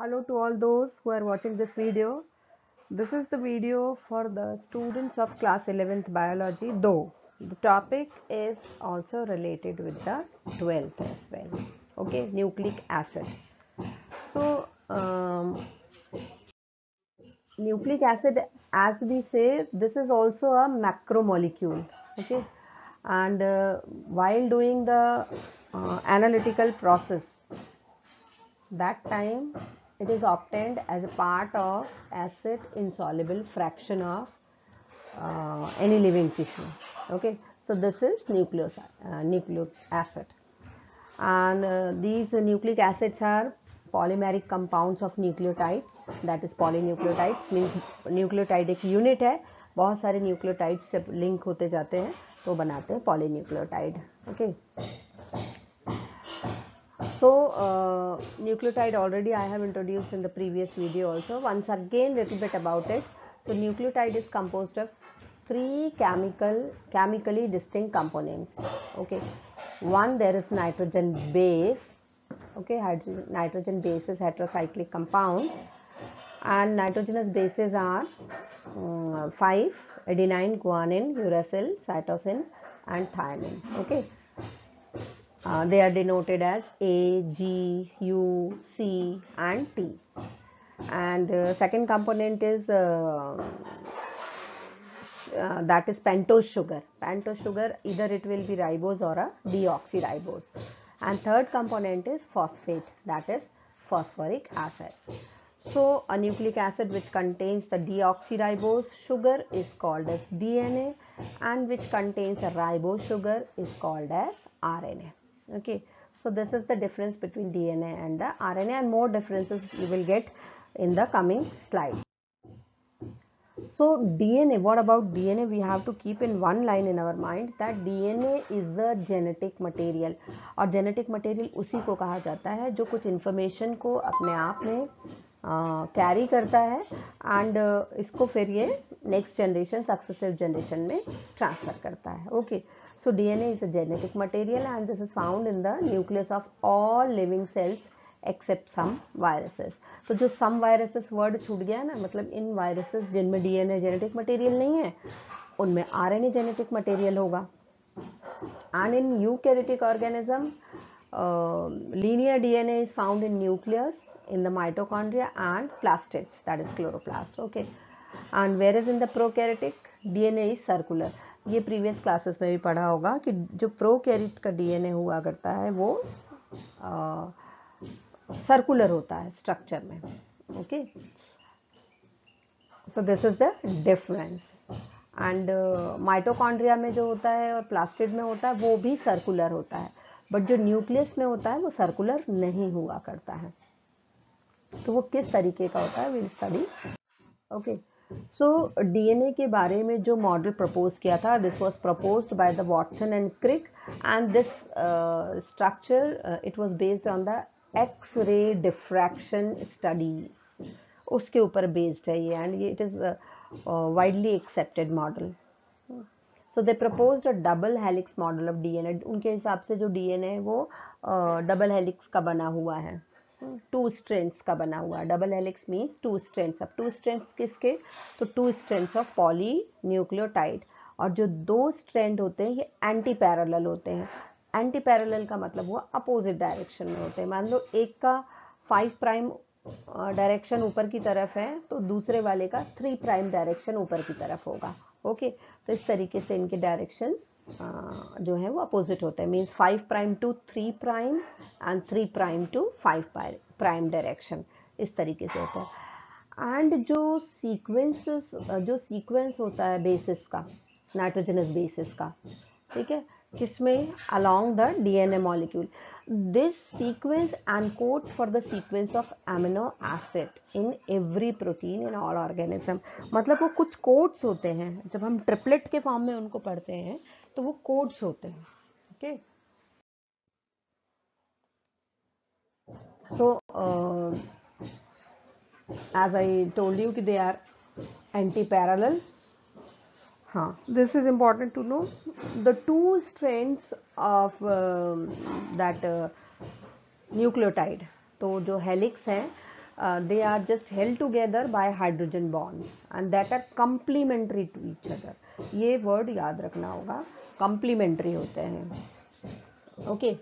Hello to all those who are watching this video. This is the video for the students of class 11th biology, though the topic is also related with the 12th as well. Okay, nucleic acid. So, nucleic acid, as we say, this is also a macromolecule. Okay, and while doing the analytical process, that time it is obtained as a part of acid insoluble fraction of any living tissue. Okay, so this is nucleic acid, and these nucleic acids are polymeric compounds of nucleotides, that is polynucleotides means nucleotide एक unit है, बहुत सारे nucleotides जब link होते जाते हैं तो बनाते हैं polynucleotide. Okay, so nucleotide already I have introduced in the previous video also. Once again little bit about it. So nucleotide is composed of three chemically distinct components. Okay, one, there is nitrogen base. Okay, nitrogen base is heterocyclic compound, and nitrogenous bases are 5: adenine, guanine, uracil, cytosine and thymine. Okay, they are denoted as A, G, U, C and T. And second component is that is pentose sugar. Pentose sugar, either it will be ribose or a deoxyribose. And third component is phosphate, that is phosphoric acid. So a nucleic acid which contains the deoxyribose sugar is called as DNA, and which contains a ribose sugar is called as RNA. Okay, so this is the difference between DNA and the RNA, and more differences you will get in the coming slide. So DNA, what about DNA? We have to keep in one line in our mind that DNA is the genetic material, और genetic material उसी को कहा जाता है जो कुछ information को अपने आप में कैरी करता है, एंड इसको फिर ये नेक्स्ट जनरेशन सक्सेसिव जनरेशन में ट्रांसफर करता है. Okay, so DNA is a genetic material and this is found in the nucleus of all living cells except some viruses. तो जो सम वायरसेस वर्ड छूट गया ना, मतलब इन वायरसेस जिनमें डीएनए जेनेटिक मटेरियल नहीं है उनमें आरएनए जेनेटिक मटेरियल होगा. And in eukaryotic organism linear DNA is found in nucleus, in the mitochondria and plastids, that is chloroplast. Okay, and whereas in the prokaryotic DNA is circular. ये previous classes में भी पढ़ा होगा कि जो prokaryote का DNA हुआ करता है वो सर्कुलर होता है स्ट्रक्चर में. Okay, so this is the difference. And mitochondria में जो होता है और प्लास्टिड में होता है वो भी सर्कुलर होता है, बट जो न्यूक्लियस में होता है वो सर्कुलर नहीं हुआ करता है. तो वो किस तरीके का होता है, will study. Okay, so DNA के बारे में जो मॉडल प्रपोज किया था, this was proposed by the Watson and Crick, and this structure it was based on the X ray diffraction study. उसके ऊपर बेस्ड है ये, and it is widely accepted model. So they proposed a double helix model of DNA. उनके हिसाब से जो DNA है वो डबल हेलिक्स का बना हुआ है, 2 स्ट्रैंड्स का बना हुआ है. Double helix means 2 strands. अब 2 स्ट्रैंड्स किसके, तो 2 स्ट्रैंड्स ऑफ पॉली न्यूक्लियोटाइड. और जो 2 स्ट्रैंड होते हैं ये एंटी पैरेलल होते हैं. एंटी पैरेलल का मतलब हुआ अपोजिट डायरेक्शन में होते हैं. मान लो एक का 5 प्राइम डायरेक्शन ऊपर की तरफ है तो दूसरे वाले का 3 प्राइम डायरेक्शन ऊपर की तरफ होगा. ओके, तो इस तरीके से इनके डायरेक्शंस जो है वो अपोजिट होते हैं. Means 5 prime to 3 prime and 3 prime to 5 prime direction, इस तरीके से होता है. एंड जो सीक्वेंस होता है बेसिस का, नाइट्रोजनस बेसिस का, ठीक है, किसमें, along the DNA molecule. This sequence encodes for the sequence of amino acid in every protein in all organism. मतलब वो कुछ कोड्स होते हैं, जब हम ट्रिपलेट के फॉर्म में उनको पढ़ते हैं तो वो कोड्स होते हैं. Okay, so as I told you कि they are anti-parallel. हाँ, this is important to know. The 2 strands of that nucleotide, तो जो हेलिक्स है they are just held together by hydrogen bonds and that are complementary to each other. ये word याद रखना होगा, complementary होते हैं. Okay.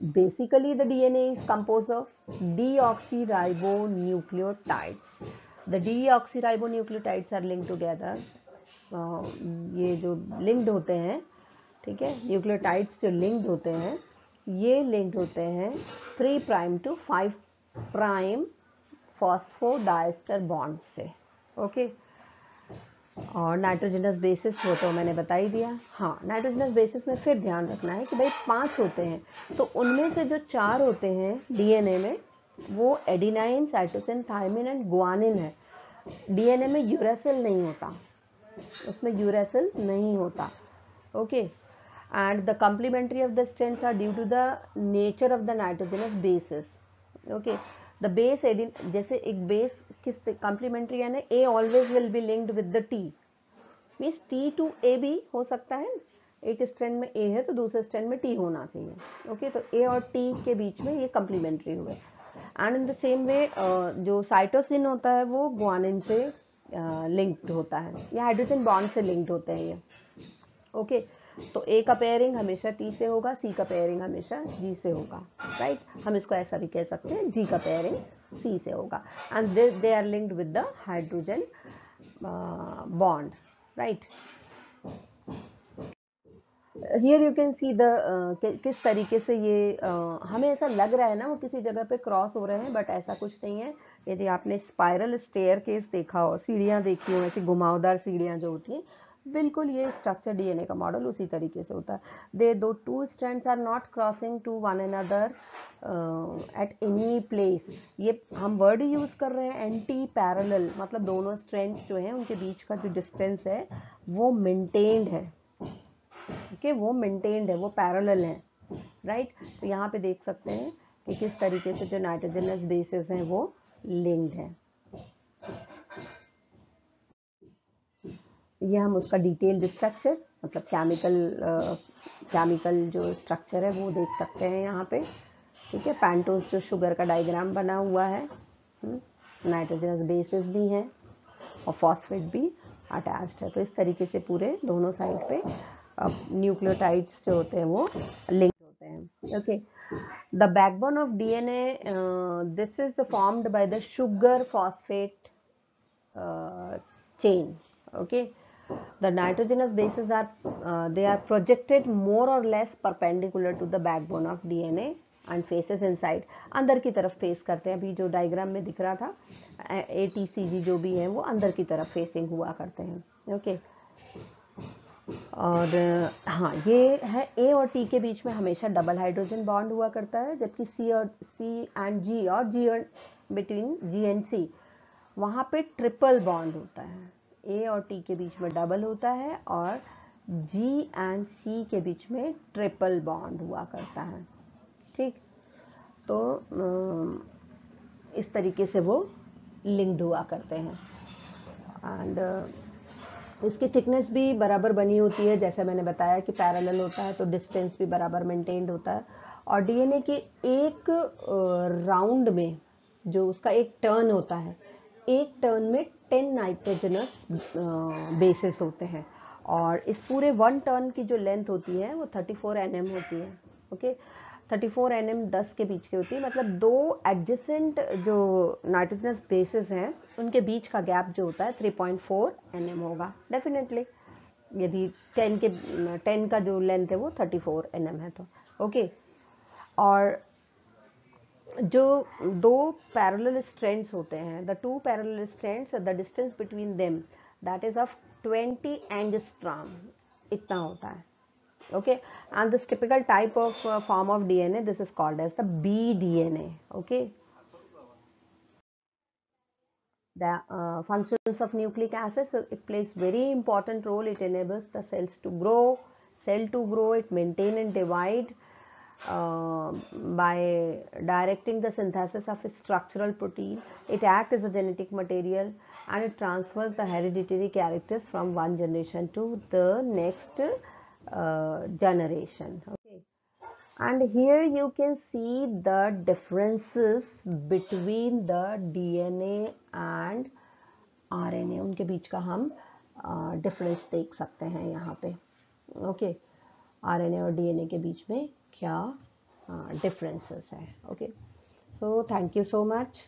Basically the DNA is composed of deoxyribonucleotides. The deoxyribonucleotides are linked together. ये जो linked होते हैं, ठीक है, न्यूक्लियोटाइड्स जो लिंक्ड होते हैं, ये लिंक्ड होते हैं 3 prime to 5 prime phosphodiester bond से. ओके. और नाइट्रोजनस बेसिस वो तो मैंने बता ही दिया. हाँ, नाइट्रोजनस बेसिस में फिर ध्यान रखना है कि भाई 5 होते हैं, तो उनमें से जो 4 होते हैं डीएनए में वो adenine, cytosine, thymine and guanine है. डीएनए में यूरेसिल नहीं होता, उसमें यूरेसिल नहीं होता. Okay. And the complementary of the strands are due to the nature of the nitrogenous bases. Okay. The base जैसे एक base किस complementary है ना, A always will be linked with the T. Means T to A भी हो सकता है. एक strand में A है तो दूसरे strand में T होना चाहिए. Okay. तो A और T के बीच में ये complementary हुए. And in the same way जो cytosine होता है वो guanine से linked होता है, या hydrogen bond से linked होते हैं ये. Okay. तो ए का पेयरिंग हमेशा टी से होगा, सी का पेयरिंग हमेशा जी से होगा. राइट. हम इसको ऐसा भी कह सकते हैं, जी का पेयरिंग सी से होगा. And they are linked with the hydrogen bond. Right. Here you can see the किस तरीके से ये हमें ऐसा लग रहा है ना वो किसी जगह पे क्रॉस हो रहे हैं, बट ऐसा कुछ नहीं है. यदि आपने स्पाइरल स्टेयरकेस देखा हो, सीढ़ियाँ देखी हो, ऐसी घुमावदार सीढ़ियाँ जो होती हैं, बिल्कुल ये स्ट्रक्चर डीएनए का मॉडल उसी तरीके से होता है. दे दो 2 strands are not crossing to one another at any place. ये हम वर्ड यूज कर रहे हैं एंटी पैरेलल, मतलब दोनों स्ट्रैंड्स जो हैं उनके बीच का जो डिस्टेंस है वो मेंटेन्ड है. ओके. वो मेंटेन्ड है, वो पैरेलल है. राइट. तो यहाँ पे देख सकते हैं कि किस तरीके से जो नाइट्रोजनस बेसिस हैं वो लिंक्ड है. ये हम उसका डिटेल्ड स्ट्रक्चर, मतलब केमिकल जो स्ट्रक्चर है वो देख सकते हैं यहाँ पे. ठीक है. पेंटोज जो शुगर का डायग्राम बना हुआ है, नाइट्रोजनस बेसिस भी हैं और फॉस्फेट भी अटैच्ड है. तो इस तरीके से पूरे दोनों साइड पे न्यूक्लियोटाइड्स जो होते हैं वो लिंक होते हैं. Okay. The backbone of DNA, this is formed by the sugar phosphate chain. Okay. The nitrogenous bases are they are projected more or less perpendicular to the backbone of DNA and faces inside. अंदर की तरफ face करते हैं. अभी जो diagram में दिख रहा था ATCG जो भी है वो अंदर की तरफ फेसिंग हुआ करते हैं. ओके. और हाँ, ये है A और T के बीच में हमेशा डबल हाइड्रोजन बॉन्ड हुआ करता है, जबकि C एंड G और G between G and C वहाँ पे ट्रिपल बॉन्ड होता है. A और T के बीच में डबल होता है और G एंड C के बीच में ट्रिपल बॉन्ड हुआ करता है. ठीक. तो इस तरीके से वो लिंक्ड हुआ करते हैं. एंड इसकी थिकनेस भी बराबर बनी होती है, जैसे मैंने बताया कि पैरेलल होता है तो डिस्टेंस भी बराबर मेंटेन्ड होता है. और डीएनए के एक राउंड में जो उसका एक टर्न होता है, एक टर्न में 10 नाइट्रोजनस बेसिस होते हैं. और इस पूरे 1 टर्न की जो लेंथ होती है वो 34 nm होती है. ओके. 34 nm 10 के बीच की होती है. मतलब दो एडजेसेंट जो नाइट्रोजनस बेसिस हैं उनके बीच का गैप जो होता है 3.4 nm होगा डेफिनेटली, यदि 10 का जो लेंथ है वो 34 nm है तो. ओके. और जो दो पैरेलल स्ट्रैंड्स होते हैं, the 2 parallel strands, the distance between them that is of 20 angstrom, इतना होता है. Okay. And this typical type of form of DNA, this is called as the bDNA. Okay. The functions of nucleic acids, so it plays very important role. It enables the cells to grow, it maintain and divide by directing the synthesis of a structural protein. It acts as a genetic material and it transfers the hereditary characters from one generation to the next generation. Okay. and here you can see the differences between the DNA and RNA, उनके बीच का हम difference देख सकते हैं यहाँ पे. Okay, RNA और DNA के बीच में क्या डिफरेंसेस है. Okay, so thank you so much.